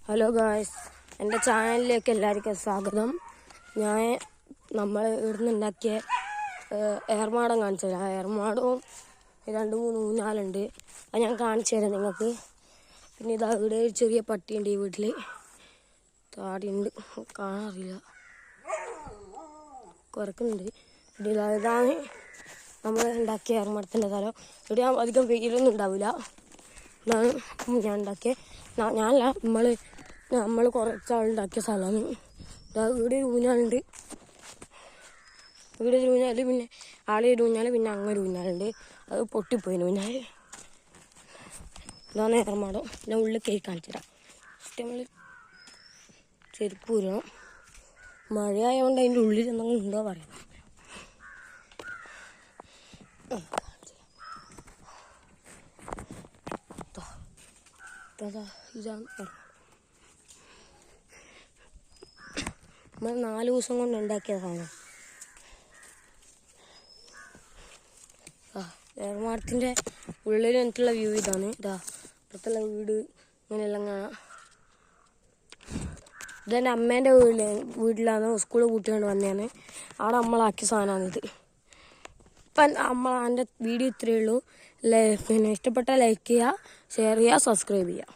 Hello guys, എൻ്റെ ചാനലിലേക്ക് എല്ലാവർക്കും സ്വാഗതം. നമ്മൾ ഇവിടുന്ന് ഉണ്ടാക്കിയ ഏർമാടം കാണിച്ചു തരാം. ഏർമാടവും 2-3 ഊഞ്ഞാലുണ്ട്. അത് ഞാൻ കാണിച്ചു തരാം നിങ്ങൾക്ക്. പിന്നെ ഇതാ ഇവിടെ ഒരു ചെറിയ പട്ടിയുണ്ട് ഈ വീട്ടിൽ. താടിയുണ്ട്, കാണാറില്ല, കുറക്കുന്നുണ്ട്. ഇതാണ് നമ്മൾ ഉണ്ടാക്കിയ ഏർമാടത്തിൻ്റെ സ്ഥലം. ഇവിടെ അധികം വെയിലൊന്നും ഉണ്ടാവില്ല. ഇതാണ് ഞാൻ ഉണ്ടാക്കിയ ഞാനല്ല നമ്മൾ കുറച്ചാളുണ്ടാക്കിയ സ്ഥലമാണ്. ഇവിടെ ഒരു ഊഞ്ഞാലുണ്ട്, ഇവിടെ ഒരു ഊഞ്ഞാൽ, പിന്നെ ആളൊരു ഊഞ്ഞാൽ, പിന്നെ അങ്ങനെ ഊഞ്ഞാലുണ്ട്. അത് പൊട്ടിപ്പോയിന് ഊഞ്ഞാൽ. ഇതാണ് ഏർമാടം. ഞാൻ ഉള്ളിൽ കേക്ക് കാണിച്ചു തരാം. നമ്മൾ ചെരുപ്പ് ഊരണം. മഴയായതുകൊണ്ട് അതിൻ്റെ ഉള്ളിൽ എന്തെങ്കിലും ഉണ്ടോ പറയാം. ഇതാണ് നമ്മൾ 4 ദിവസം കൊണ്ട് ഉണ്ടാക്കിയ സാധനം. ഏർമാടത്തിൻ്റെ ഉള്ളിൽ എനിക്കുള്ള വ്യൂ ഇതാണ്. ഇപ്പുറത്തുള്ള വീട് ഇങ്ങനെയെല്ലാം കാണാം. ഇതെൻ്റെ അമ്മേൻ്റെ വീട്ടിലാണ്. സ്കൂൾ കൂട്ടിക്കൊണ്ട് വന്നതാണ്. അവിടെ നമ്മളാക്കിയ സാധനമാണിത്. ഇപ്പം എൻ്റെ വീഡിയോ ഇത്രയേ ഉള്ളൂ. പിന്നെ ഇഷ്ടപ്പെട്ടാൽ ലൈക്ക് ചെയ്യുക, ഷെയർ ചെയ്യുക, സബ്സ്ക്രൈബ് ചെയ്യുക.